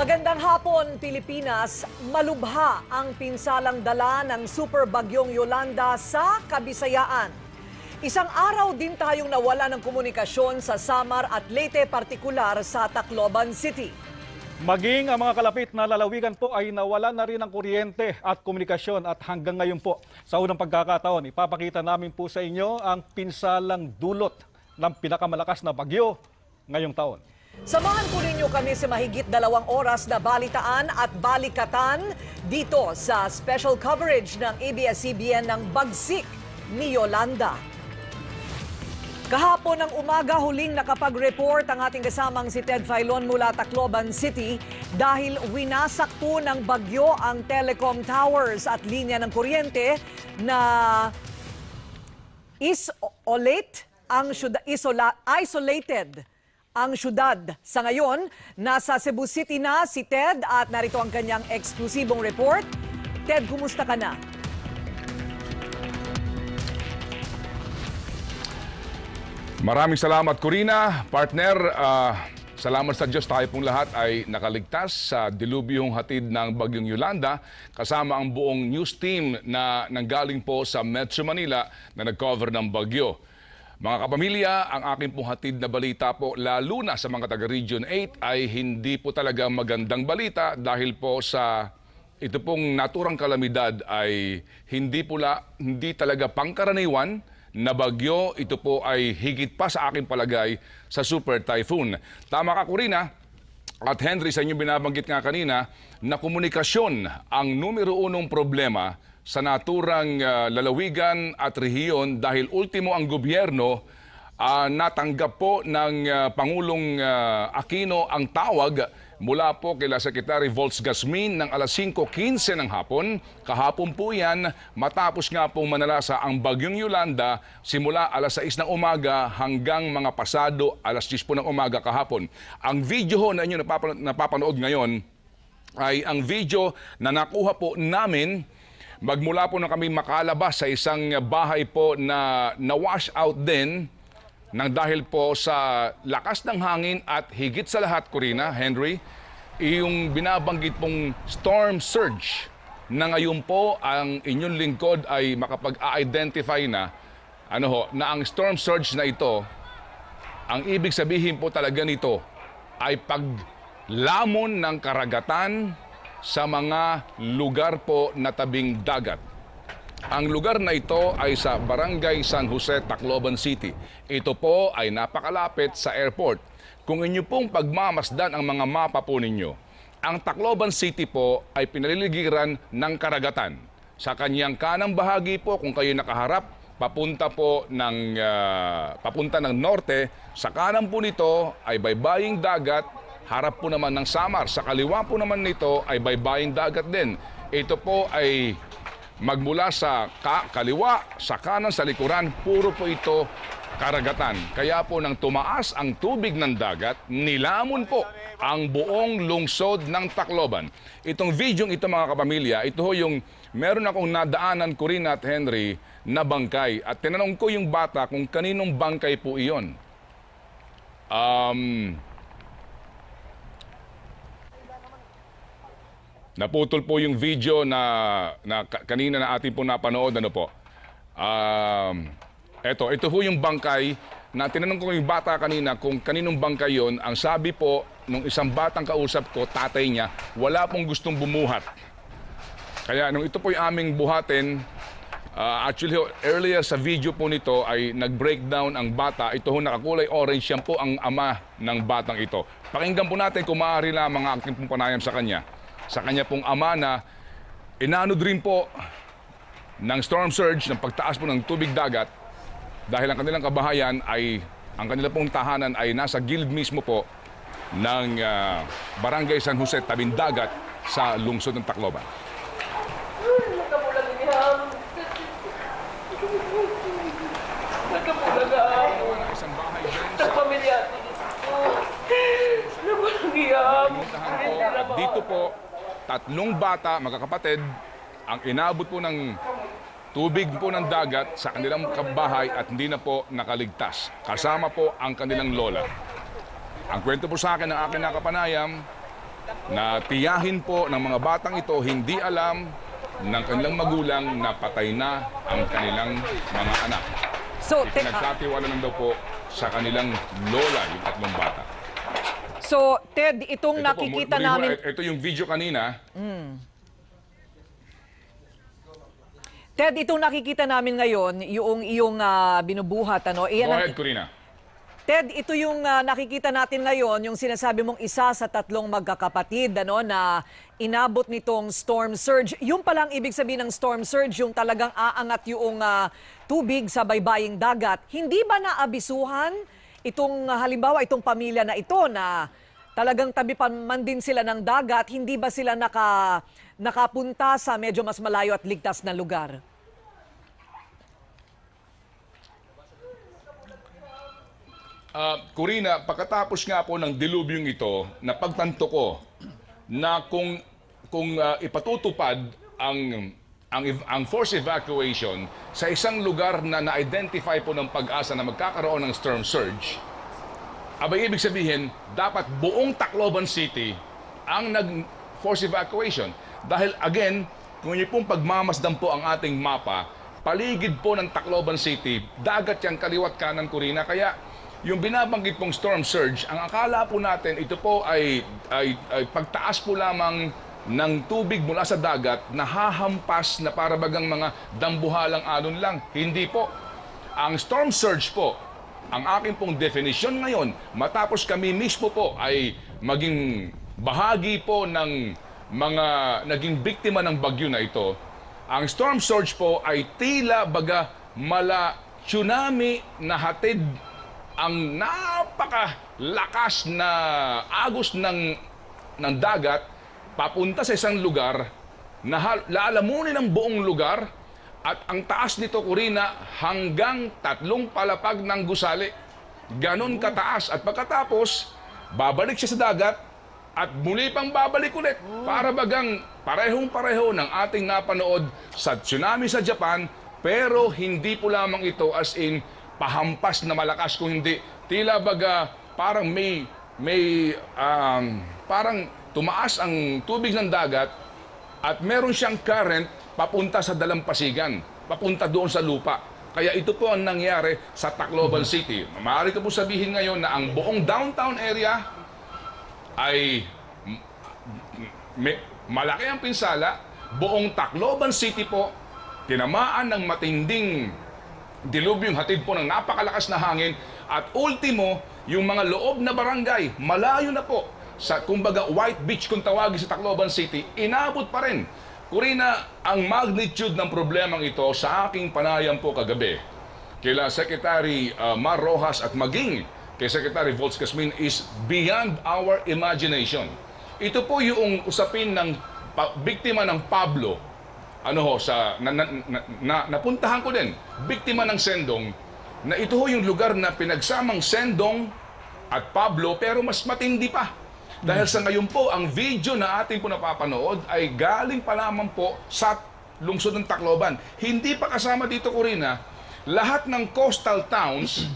Magandang hapon, Pilipinas. Malubha ang pinsalang dala ng super bagyong Yolanda sa Kabisayaan. Isang araw din tayong nawala ng komunikasyon sa Samar at Leyte, partikular sa Tacloban City. Maging ang mga kalapit na lalawigan po ay nawala na rin ng kuryente at komunikasyon at hanggang ngayon po sa unang pagkakataon ipapakita namin po sa inyo ang pinsalang dulot ng pinakamalakas na bagyo ngayong taon. Samahan po ninyo kami sa mahigit 2 oras na balitaan at balikatan dito sa special coverage ng ABS-CBN ng bagsik ni Yolanda. Kahapon ng umaga huling nakapag-report ang ating kasamang si Ted Filon mula Tacloban City dahil winasak po ng bagyo ang telecom towers at linya ng kuryente na isolated ang syudad. Sa ngayon, nasa Cebu City na si Ted at narito ang kanyang eksklusibong report. Ted, kumusta ka na? Maraming salamat, Corina. Partner, salamat sa Diyos tayo pong lahat ay nakaligtas sa dilubyong hatid ng Bagyong Yolanda kasama ang buong news team na nanggaling po sa Metro Manila na nag-cover ng bagyo. Mga kapamilya, ang aking pong hatid na balita po, lalo na sa mga taga-Region 8, ay hindi po talaga magandang balita dahil po sa ito pong naturang kalamidad ay hindi talaga pangkaraniwan na bagyo. Ito po ay higit pa sa aking palagay sa super typhoon. Tama ka, Corina at Henry, sa inyong binabanggit nga kanina na komunikasyon ang numero unong problema sa naturang lalawigan at rehiyon dahil ultimo ang gobyerno natanggap po ng Pangulong Aquino ang tawag mula po kila Secretary Volz Gasmin ng alas 5:15 ng hapon. Kahapon po yan, matapos nga pong manalasa ang Bagyong Yolanda simula alas 6 ng umaga hanggang mga pasado alas 10 po ng umaga kahapon. Ang video ho na inyo napapanood ngayon ay ang video na nakuha po namin magmula po na kami makalabas sa isang bahay po na na-wash out din nang dahil po sa lakas ng hangin at higit sa lahat, Corina, Henry, yung binabanggit pong storm surge na ngayon po ang inyong lingkod ay makapag-identify na na ang storm surge na ito, ang ibig sabihin po talaga nito ay paglamon ng karagatan sa mga lugar po na tabing dagat. Ang lugar na ito ay sa Barangay San Jose, Tacloban City. Ito po ay napakalapit sa airport. Kung inyo pong pagmamasdan ang mga mapa po ninyo, ang Tacloban City po ay pinaliligiran ng karagatan. Sa kanyang kanang bahagi po, kung kayo nakaharap, papunta ng norte, sa kanan po nito ay baybaying dagat. Harap po naman ng Samar. Sa kaliwa po naman nito ay baybaying dagat din. Ito po ay magmula sa kaliwa, sa kanan, sa likuran, puro po ito karagatan. Kaya po nang tumaas ang tubig ng dagat, nilamon po ang buong lungsod ng Tacloban. Itong video ito, mga kapamilya, ito ho yung meron akong nadaanan, Corina at Henry, na bangkay. At tinanong ko yung bata kung kaninong bangkay po iyon. Naputol po yung video na kanina na ating po napanood. Ito po yung bangkay na tinanong ko yung bata kanina kung kaninong bangkay yon. Ang sabi po nung isang batang kausap ko, tatay niya, wala pong gustong bumuhat. Kaya nung ito po yung aming buhatin, actually earlier sa video po nito ay nag-breakdown ang bata. Ito ho nakakulay orange, yan po ang ama ng batang ito. Pakinggan po natin kung maaari lamang ang aking pong panayam sa kanya. Sa kanya pong ama na inanod rin po ng storm surge, ng pagtaas po ng tubig dagat dahil ang kanilang kabahayan ay, ang kanilang pong tahanan ay nasa gilid mismo po ng Barangay San Jose, tabing dagat sa lungsod ng Tacloban. Isang bahay din sa pamilya. Dito po, 3 bata, magkakapatid, ang inabot po ng tubig po ng dagat sa kanilang bahay at hindi na po nakaligtas. Kasama po ang kanilang lola. Ang kwento po sa akin ng aking nakapanayam, na tiyahin po ng mga batang ito hindi alam ng kanilang magulang na patay na ang kanilang mga anak. So, Pinagkatiwala lang daw po sa kanilang lola yung tatlong bata. so Ted, itong Ito po, nakikita muli po, namin... ito yung video kanina. Ted, itong nakikita namin ngayon, yung iyong binubuhat, ano? Iyan Go ang- ahead, Corina. Ted, ito yung nakikita natin ngayon, yung sinasabi mong isa sa tatlong magkakapatid, ano, na inabot nitong storm surge. Yung palang ibig sabihin ng storm surge, yung talagang aangat yung tubig sa baybaying dagat. Hindi ba naabisuhan itong halimbawa itong pamilya na ito na talagang tabi pa man din sila ng dagat, hindi ba sila nakapunta sa medyo mas malayo at ligtas na lugar? Corina, pagkatapos nga po ng dilubyong ito, napagtanto ko na kung ipatutupad ang force evacuation sa isang lugar na na-identify po ng pag-asa na magkakaroon ng storm surge, abay ibig sabihin, dapat buong Tacloban City ang nag-force evacuation. Dahil again, kung niyo pong pagmamasdan po ang ating mapa, paligid po ng Tacloban City, dagat yan kaliwat kanan, Corina. Kaya yung binabanggit pong storm surge, ang akala po natin, ito po ay pagtaas po lamang ng tubig mula sa dagat na hahampas na para bagang mga dambuhalang alon lang. Hindi po. Ang storm surge po, ang aking pong definition ngayon, matapos kami mismo po ay maging bahagi po ng mga naging biktima ng bagyo na ito, ang storm surge po ay tila baga mala tsunami na hatid ang napakalakas na agos ng dagat papunta sa isang lugar na laalamunin ang buong lugar at ang taas nito, Corina, hanggang 3 palapag ng gusali. Ganon kataas. At pagkatapos, babalik siya sa dagat at muli pang babalik ulit para bagang parehong-pareho ng ating napanood sa tsunami sa Japan, pero hindi po lamang ito as in pahampas na malakas, kung hindi tila baga parang parang tumaas ang tubig ng dagat at meron siyang current papunta sa dalampasigan, papunta doon sa lupa. Kaya ito po ang nangyari sa Tacloban City. Maaari ko po sabihin ngayon na ang buong downtown area ay malaki ang pinsala. Buong Tacloban City po tinamaan ng matinding dilubyong hatid po ng napakalakas na hangin at ultimo, yung mga loob na barangay, malayo na po sa kumbaga White Beach kung tawagin sa Tacloban City, inabot pa rin. Corina, ang magnitude ng problemang ito sa aking panayam po kagabi kila Secretary Mar Rojas at maging kay Secretary Volz Casmin is beyond our imagination. Ito po yung usapin ng biktima ng Pablo. Napuntahan ko din, biktima ng Sendong, na ito ho yung lugar na pinagsamang Sendong at Pablo, pero mas matindi pa. Dahil sa ngayon po, ang video na ating po napapanood ay galing pa lamang po sa lungsod ng Tacloban. Hindi pa kasama dito, Corina, lahat ng coastal towns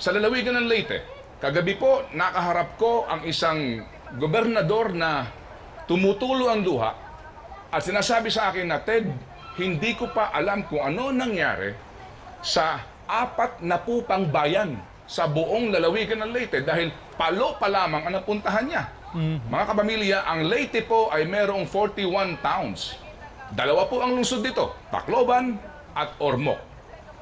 sa lalawigan ng Leyte. Kagabi po, nakaharap ko ang isang gobernador na tumutulo ang luha at sinasabi sa akin na, Ted, hindi ko pa alam kung ano nangyari sa 40 pang bayan sa buong lalawigan ng Leyte dahil palo pa lamang ang napuntahan niya. Mga kapamilya, ang Leyte po ay merong 41 towns. 2 po ang lungsod dito, Tacloban at Ormoc.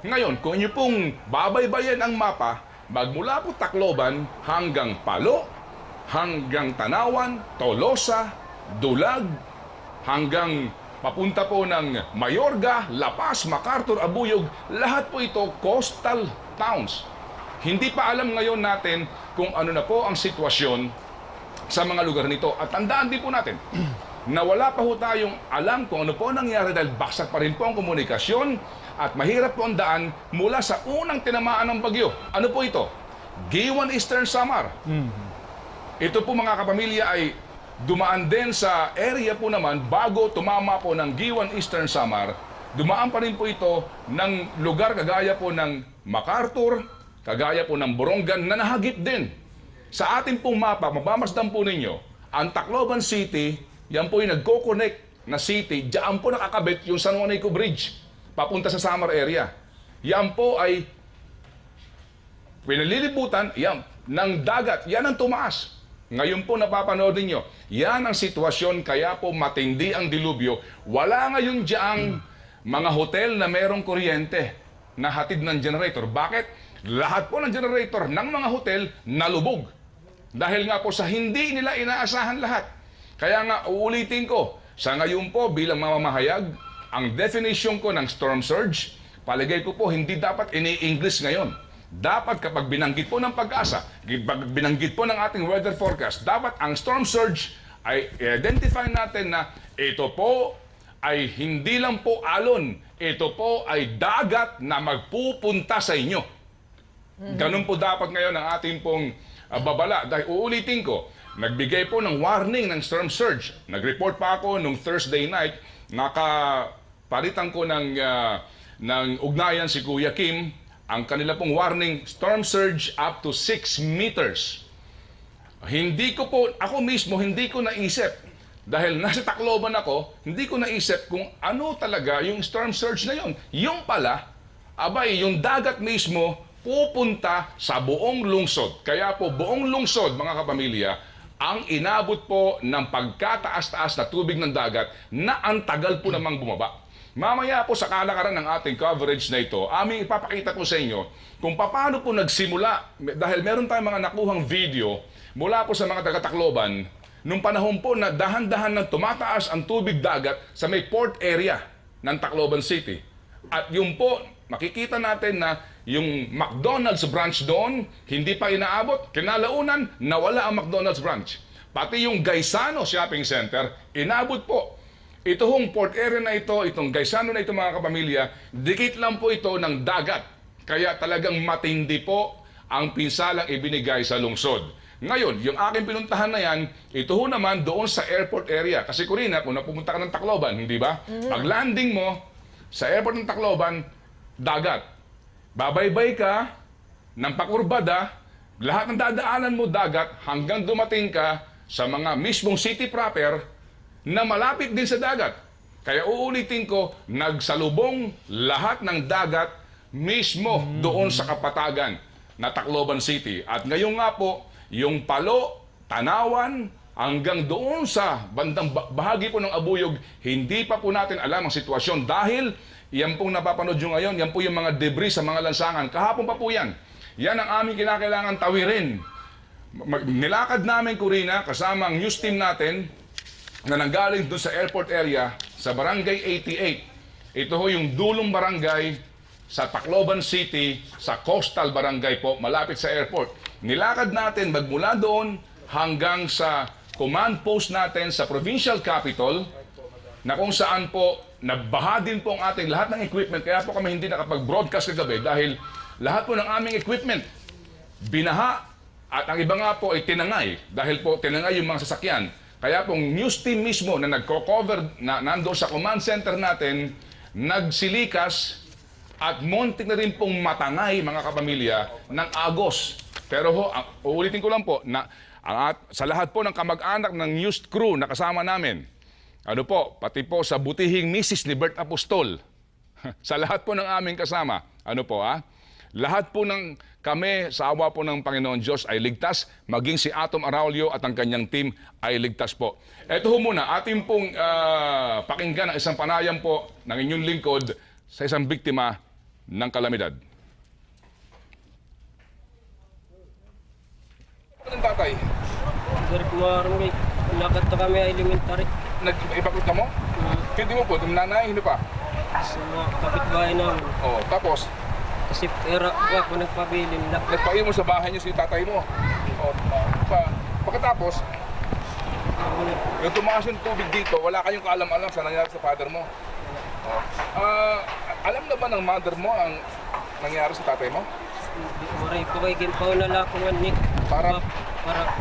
Ngayon, kung inyo pong babaybayan ang mapa, magmula po Tacloban hanggang Palo, hanggang Tanawan, Tolosa, Dulag, hanggang papunta po ng Mayorga, La Paz, MacArthur, Abuyog, lahat po ito coastal towns. Hindi pa alam ngayon natin kung ano na po ang sitwasyon sa mga lugar nito. At tandaan din po natin na wala pa po tayong alam kung ano po nangyari dahil baksak pa rin po ang komunikasyon at mahirap po ang daan mula sa unang tinamaan ng bagyo. Ano po ito? Giwan Eastern Samar. Ito po mga kapamilya ay dumaan din sa area po naman bago tumama po ng Giwan Eastern Samar. Dumaan pa rin po ito ng lugar kagaya po ng MacArthur, kagaya po ng Borongan na nahagip din. Sa ating pong mapa, mabamasdan po ninyo, Ang Tacloban City, yan po yung nagko-connect na city, diyan po nakakabit yung San Juanico Bridge, papunta sa Samar area. Yan po ay pinalilibutan yan, ng dagat. Yan ang tumaas. Ngayon po napapanood ninyo, yan ang sitwasyon, kaya po matindi ang dilubyo. Wala ngayon diyang mga hotel na merong kuryente na hatid ng generator. Bakit? Lahat po ng generator ng mga hotel nalubog. Dahil nga po sa hindi nila inaasahan lahat. Kaya nga uulitin ko, sa ngayon po bilang mamamahayag, ang definition ko ng storm surge, paligay ko po hindi dapat ini-English ngayon. Dapat kapag binanggit po ng Pag-asa, binanggit po ng ating weather forecast, dapat ang storm surge ay identify natin na ito po ay hindi lang po alon, ito po ay dagat na magpupunta sa inyo. Ganun po dapat ngayon ang ating pong babala. Dahil uulitin ko, nagbigay po ng warning ng storm surge. Nag-report pa ako nung Thursday night, nakapalitan ko ng ugnayan si Kuya Kim, ang kanila pong warning, storm surge up to 6 meters. Hindi ko po, ako mismo, hindi ko naisip. Dahil nasa Tacloban ako, hindi ko naisip kung ano talaga yung storm surge na yun. Yung pala, abay, yung dagat mismo, pupunta sa buong lungsod. Kaya po, buong lungsod, mga kapamilya, ang inabot po ng pagkataas-taas na tubig ng dagat na ang tagal po namang bumaba. Mamaya po sa kalakaran ng ating coverage na ito, aming ipapakita po sa inyo kung paano po nagsimula. Dahil meron tayong mga nakuhang video mula po sa mga taga-Tacloban nung panahon po na dahan-dahan nang tumataas ang tubig dagat sa may port area ng Tacloban City. At yung po, makikita natin na yung McDonald's branch doon, hindi pa inaabot. Kinalaunan, nawala ang McDonald's branch. Pati yung Gaisano Shopping Center, inabot po. Ito hong port area na ito, itong Gaisano na ito mga kapamilya, dikit lang po ito ng dagat. Kaya talagang matindi po ang pinsalang ibinigay sa lungsod. Ngayon, yung aking pinuntahan na yan, ito ho naman doon sa airport area. Kasi Corina, kung napupunta ka ng Tacloban, hindi ba? Pag landing mo sa airport ng Tacloban, dagat. Babaybay ka ng pakurbada, lahat ng dadaanan mo dagat hanggang dumating ka sa mga mismong city proper na malapit din sa dagat. Kaya uulitin ko, nagsalubong lahat ng dagat mismo doon sa kapatagan na Tacloban City. At ngayon nga po, yung Palo, Tanawan, hanggang doon sa bandang bahagi po ng Abuyog, hindi pa po natin alam ang sitwasyon dahil yan pong napapanood nyo ngayon, yan po yung mga debris sa mga lansangan. Kahapon pa po yan. Yan ang aming kinakailangan tawirin. Nilakad namin, Corina, kasama ang news team natin, na nanggaling doon sa airport area sa Barangay 88. Ito ho yung dulong barangay sa Tacloban City, sa Coastal Barangay po, malapit sa airport. Nilakad natin magmula doon hanggang sa command post natin sa provincial capital na kung saan po nabaha din po ang ating lahat ng equipment. Kaya po kami hindi nakapag-broadcast kagabi dahil lahat po ng aming equipment binaha at ang iba nga po ay tinangay dahil po tinangay yung mga sasakyan. Kaya pong news team mismo na nagko-cover na nandoon sa command center natin, nagsilikas at muntik na rin pong matangay mga kapamilya ng agos. Pero ho, uulitin ko lang po na sa lahat po ng kamag-anak ng news crew na kasama namin, ano po, pati po sa butihing misis ni Bert Apostol, sa lahat po ng aming kasama, ano po lahat po ng kami sa awa po ng Panginoon Diyos ay ligtas, maging si Atom Araulio at ang kanyang team ay ligtas po. Ito ho muna, ating pong pakinggan ang isang panayam po ng inyong lingkod sa isang biktima ng kalamidad. Anong tatay? Sir, kumarang may lakad na kami elementary. Nag-ipakot ka mo? Hindi mo po, nanay, hindi pa? Sa mga kapitbahay namin. Oh, tapos? Kasi pera ako nagpabilin na. Nagpain mo sa bahay niyo si tatay mo. Oh, pagkatapos, yung tumaas yung tubig dito, wala kayong kaalam-alam sa nangyari sa father mo. Oh. Alam na ba ng mother mo ang nangyari sa tatay mo? Maray po kay Gimpaw na lakungan ni. Para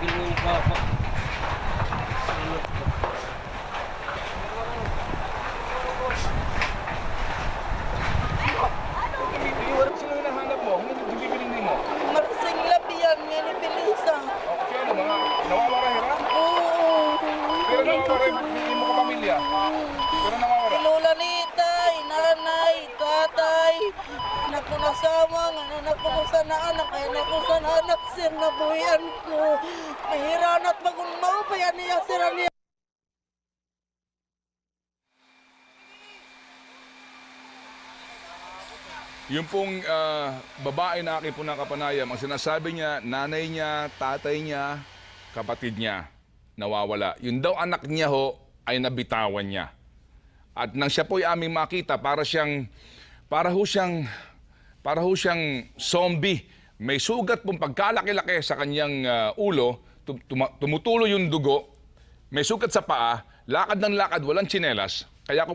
bilhin pa ako. sino hinahanap mo? Hindi bibiling mo? Marasing labihan nga ni Belisa. Okay, ano mga nawawala hira? Oo. hindi mo kapamilya? Pero nawawala. Lola Litay, nanay, tatay, anak ko nasama, anak ko sa anak, anak ko sa anak, sir na buhian ko. Mahiran at bagong maupayan niya, sir niya. Yung pong babae na aking po nakapanayam, ang sinasabi niya, nanay niya, tatay niya, kapatid niya, nawawala. Yun daw anak niya ho, ay nabitawan niya. At nang siya po'y aming makita, para ho siyang zombie. May sugat pong pagkalaki-laki sa kanyang ulo, tumutulo yung dugo, may sugat sa paa, lakad ng lakad, walang tsinelas. Kaya ko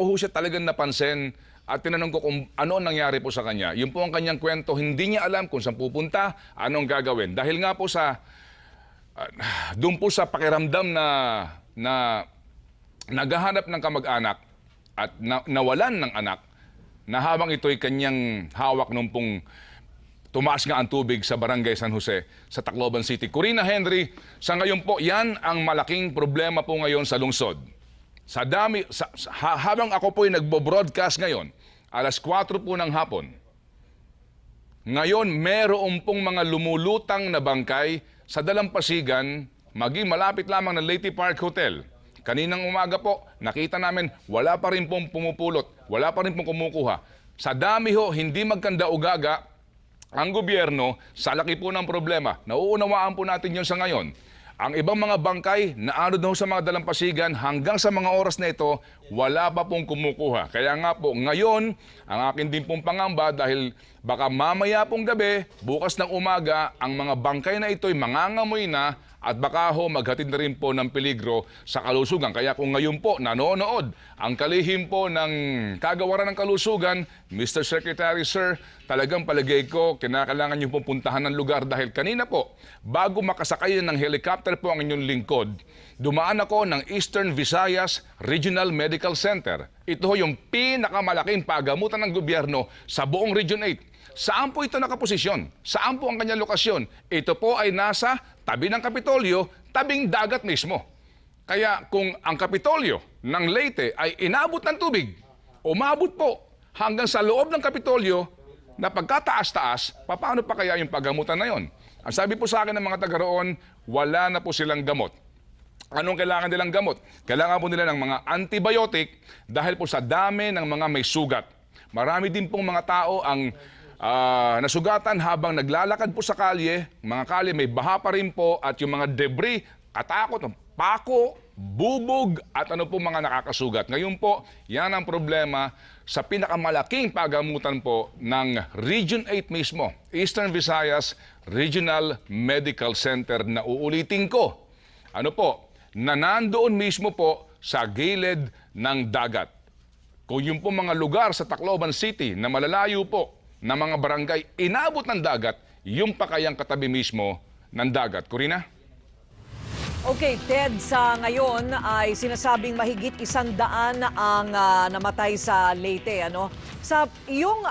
ho siya talagang napansin at tinanong ko kung ano ang nangyari po sa kanya. Yun po ang kanyang kwento, hindi niya alam kung saan pupunta, anong gagawin. Dahil nga po doon po sa pakiramdam na naghahanap ng kamag-anak at nawalan ng anak, na habang ito'y kanyang hawak nung pong tumaas nga ang tubig sa Barangay San Jose sa Tacloban City. Corina Henry, sa ngayon po, yan ang malaking problema po ngayon sa lungsod. Habang ako po'y nagbo-broadcast ngayon, alas 4 po ng hapon, ngayon meron pong mga lumulutang na bangkay sa Dalampasigan, maging malapit lamang ng Leyte Park Hotel. Kaninang umaga po, nakita namin wala pa rin pong pumupulot, wala pa rin pong kumukuha. Sa dami ho, hindi magkanda-ugaga ang gobyerno sa laki po ng problema. Nauunawaan po natin yun sa ngayon. Ang ibang mga bangkay na ano daw sa mga Dalampasigan, hanggang sa mga oras na ito, wala pa pong kumukuha. Kaya nga po, ngayon, ang akin din pong pangamba dahil baka mamaya pong gabi, bukas ng umaga, ang mga bangkay na ito'y mangangamoy na at baka ho maghatid na rin po ng peligro sa kalusugan. Kaya kung ngayon po nanonood ang kalihim po ng kagawaran ng kalusugan, Mr. Secretary, Sir, talagang palagay ko kinakailangan niyo pong puntahan ng lugar dahil kanina po, bago makasakay ng helicopter po ang inyong lingkod, dumaan ako ng Eastern Visayas Regional Medical Center. Ito ho yung pinakamalaking pagamutan ng gobyerno sa buong Region 8. Saan po ito nakaposisyon? Saan po ang kanyang lokasyon? Ito po ay nasa tabi ng Kapitolyo, tabing dagat mismo. Kaya kung ang Kapitolyo ng Leyte ay inabot ng tubig, umabot po hanggang sa loob ng Kapitolyo na pagkataas-taas, paano pa kaya yung paggamutan na yon? Ang sabi po sa akin ng mga taga roon, wala na po silang gamot. Anong kailangan nilang gamot? Kailangan po nila ng mga antibiotic dahil po sa dami ng mga may sugat. Marami din pong mga tao ang nasugatan habang naglalakad po sa kalye. Mga kalye may baha pa rin po at yung mga debris, katakot, pako, bubog at ano po mga nakakasugat. Ngayon po, yan ang problema sa pinakamalaking pagamutan po ng Region 8 mismo, Eastern Visayas Regional Medical Center na uulitin ko. Ano po, na nandoon mismo po sa gilid ng dagat. Kung yung po mga lugar sa Tacloban City na malalayo po na mga barangay inabot ng dagat, yung pa kayang katabi mismo ng dagat. Corina? Okay, Ted, sa ngayon ay sinasabing mahigit 100 ang namatay sa Leyte. Ano? Sa iyong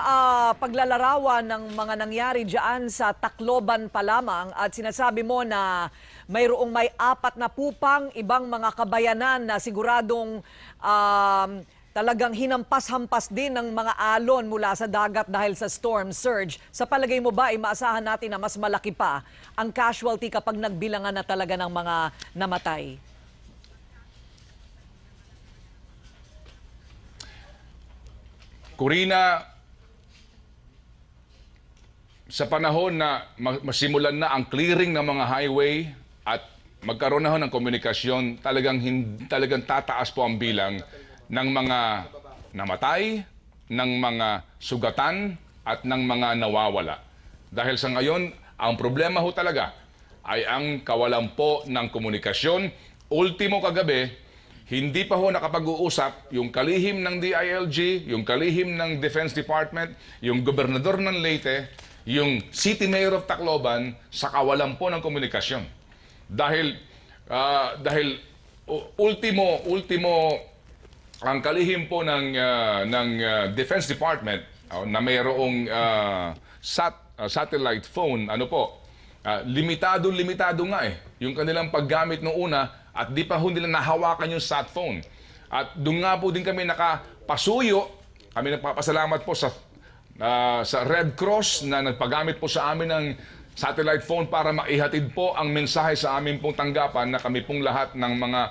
paglalarawan ng mga nangyari dyan sa Tacloban pa lamang at sinasabi mo na mayroong may 4 na pupang ibang mga kabayanan na siguradong talagang hinampas-hampas din ng mga alon mula sa dagat dahil sa storm surge. Sa palagay mo ba, maasahan natin na mas malaki pa ang casualty kapag nagbilangan na talaga ng mga namatay? Corina, sa panahon na masimulan na ang clearing ng mga highway at magkaroon na ho ng komunikasyon, talagang tataas po ang bilang ng mga namatay, ng mga sugatan, at ng mga nawawala. Dahil sa ngayon, ang problema ho talaga ay ang kawalan po ng komunikasyon. Ultimo kagabi, hindi pa ho nakapag-uusap yung kalihim ng DILG, yung kalihim ng Defense Department, yung gobernador ng Leyte, yung City Mayor of Tacloban sa kawalan po ng komunikasyon. Dahil ultimo ang kalihim po ng Defense Department na mayroong satellite phone, limitado nga eh. Yung kanilang paggamit noong una at di pa ho nila nahawakan yung sat phone. At doon nga po din kami nakapasuyo. Kami nagpapasalamat po sa Red Cross na nagpagamit po sa amin ng satellite phone para maihatid po ang mensahe sa amin pong tanggapan na kami pong lahat ng mga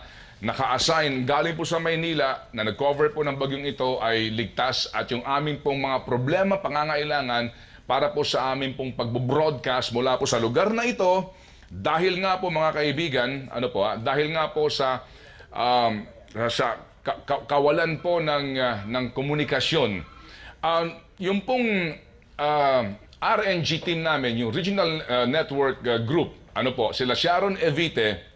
naka-assign galing po sa Maynila na nag-cover po ng bagyong ito ay ligtas at yung aming pong mga problema, pangangailangan para po sa amin pong pagbo-broadcast mula po sa lugar na ito dahil nga po mga kaibigan, dahil nga po sa kawalan po ng komunikasyon. Yung pong RNG team namin, yung Regional Network Group, sila Sharon Evite,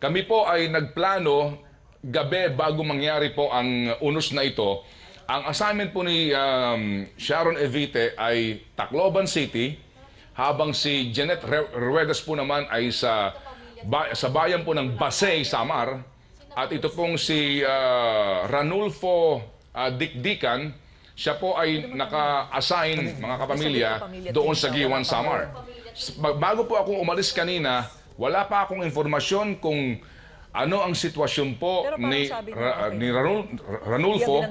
kami po ay nagplano gabi bago mangyari po ang unos na ito. Ang assignment po ni Sharon Evite ay Tacloban City, habang si Janet Ruedas po naman ay sa bayan po ng Basay, Samar. At ito pong si Ranulfo Dikdikan, siya po ay naka-assign, mga kapamilya, doon sa Giwan, Samar. Bago po akong umalis kanina, wala pa akong informasyon kung ano ang sitwasyon po ni Ranulfo,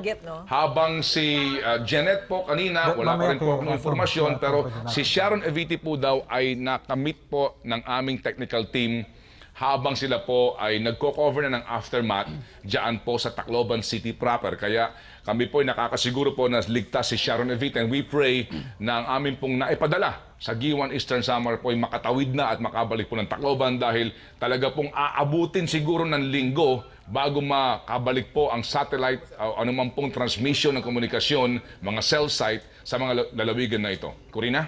habang si Janet po kanina, wala pa rin po akong informasyon, pero si Sharon Evite po daw ay nakamit po ng aming technical team habang sila po ay nagko-cover na ng aftermath dyan po sa Tacloban City proper. Kaya kami po ay nakakasiguro po na ligtas si Sharon Evite, and we pray na ang amin pong naipadala sa Giwan Eastern Samar po ay makatawid na at makabalik po ng Tacloban, dahil talaga pong aabutin siguro ng linggo bago makabalik po ang satellite o anuman pong transmission ng komunikasyon, mga cell site sa mga lalawigan na ito. Corina?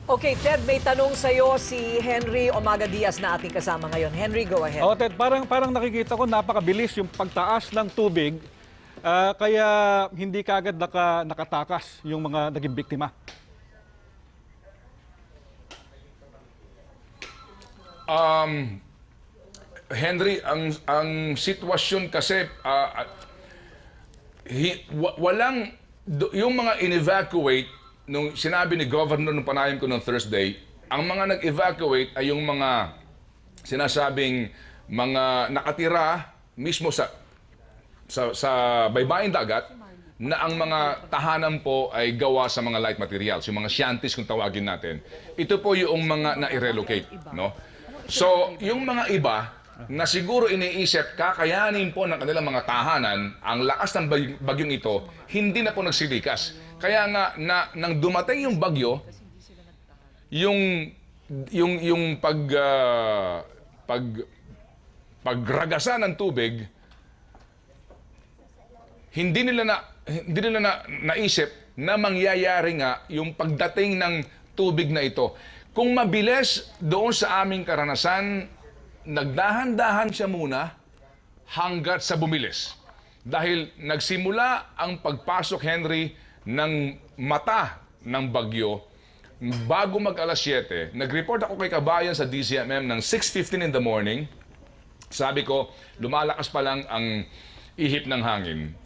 Okay, Ted, may tanong sa'yo si Henry Omaga Diaz na ating kasama ngayon. Henry, go ahead. Ted, parang nakikita ko napakabilis yung pagtaas ng tubig, kaya hindi kaagad nakatakas yung mga naging biktima. Henry, ang sitwasyon kasi walang yung mga in-evacuate. Nung sinabi ni Governor nung panayam ko nung Thursday, ang mga nag-evacuate ay yung mga sinasabing mga nakatira mismo sa baybaying dagat, na ang mga tahanan po ay gawa sa mga light materials, yung mga shanties kung tawagin natin. Ito po yung mga na-relocate, no? So, yung mga iba na siguro iniisip kakayanin po ng kanilang mga tahanan, ang lakas ng bagyong ito, hindi na po nagsilikas. Kaya nga nang dumating yung bagyo, yung pagragasa ng tubig, hindi nila naisip na mangyayari nga yung pagdating ng tubig na ito. Kung mabilis doon sa aming karanasan, nagdahan-dahan siya muna hanggat sa bumilis. Dahil nagsimula ang pagpasok, Henry, ng mata ng bagyo bago mag alas 7. Nag-report ako kay Kabayan sa DCMM ng 6:15 in the morning. Sabi ko, lumalakas pa lang ang ihip ng hangin.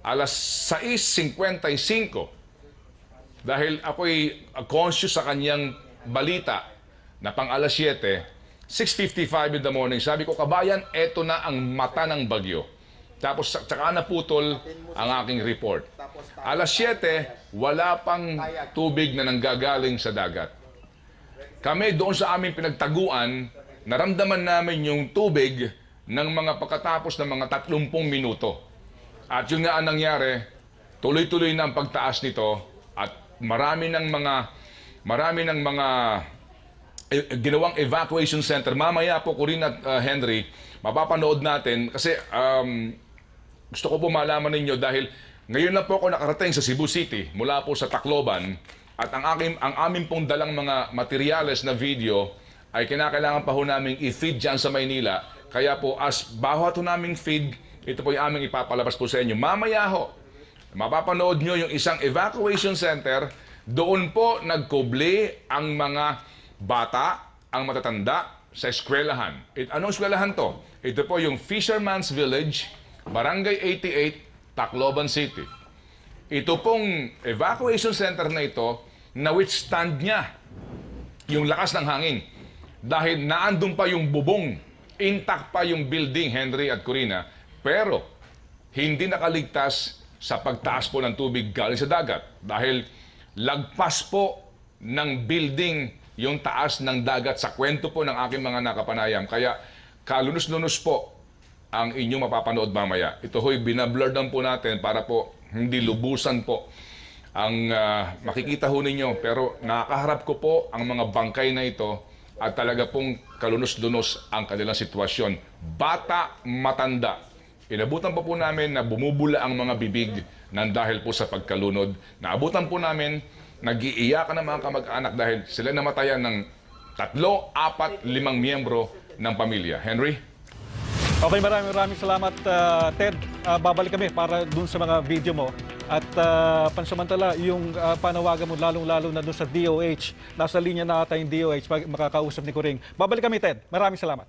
Alas 6:55, dahil ako'y conscious sa kanyang balita na pang alas 7, 6:55 in the morning, sabi ko, Kabayan, eto na ang mata ng bagyo. Tapos tsaka naputol ang aking report. Alas 7, wala pang tubig na nanggagaling sa dagat. Kami doon sa aming pinagtaguan, naramdaman namin yung tubig ng mga pagkatapos ng mga 30 minuto. At yun nga ang nangyari, tuloy-tuloy na ang pagtaas nito at marami ng mga ginawang evacuation center. Mamaya po, Corina at Henry, mapapanood natin kasi gusto ko po malaman ninyo dahil ngayon lang po ako nakarating sa Cebu City mula po sa Tacloban, at ang amin pong dalang mga materyales na video ay kinakailangan pa ho namin i-feed dyan sa Maynila. Kaya po as bawat ho naming feed, ito po yung aming ipapalabas po sa inyo. Mamaya ho, mapapanood nyo yung isang evacuation center. Doon po nagkubli ang mga bata, ang matatanda sa eskwelahan. Anong eskwelahan to? Ito po yung Fisherman's Village, Barangay 88, Tacloban City. Ito pong evacuation center na ito, na-withstand niya yung lakas ng hangin. Dahil naandun pa yung bubong intact pa yung building, Henry at Corina, pero hindi nakaligtas sa pagtaas po ng tubig galing sa dagat dahil lagpas po ng building yung taas ng dagat sa kwento po ng aking mga nakapanayam. Kaya kalunos-lunos po ang inyong mapapanood mamaya. Ito ho'y binablur down po natin para po hindi lubusan po ang makikita ho ninyo. Pero nakakaharap ko po ang mga bangkay na ito at talaga pong kalunos-lunos ang kanilang sitwasyon. Bata, matanda. Inabutan pa po namin na bumubula ang mga bibig ng dahil po sa pagkalunod. Naabutan po namin, nag-iiyakan ng mga kamag-anak dahil sila namatayan ng 3, 4, 5 miyembro ng pamilya. Henry? Okay, maraming salamat, Ted. Babalik kami para dun sa mga video mo. At pansamantala, yung panawagan mo lalong-lalo na dun sa DOH. Nasa linya na ata yung DOH, makakausap ni Kuring. Babalik kami, Ted. Maraming salamat.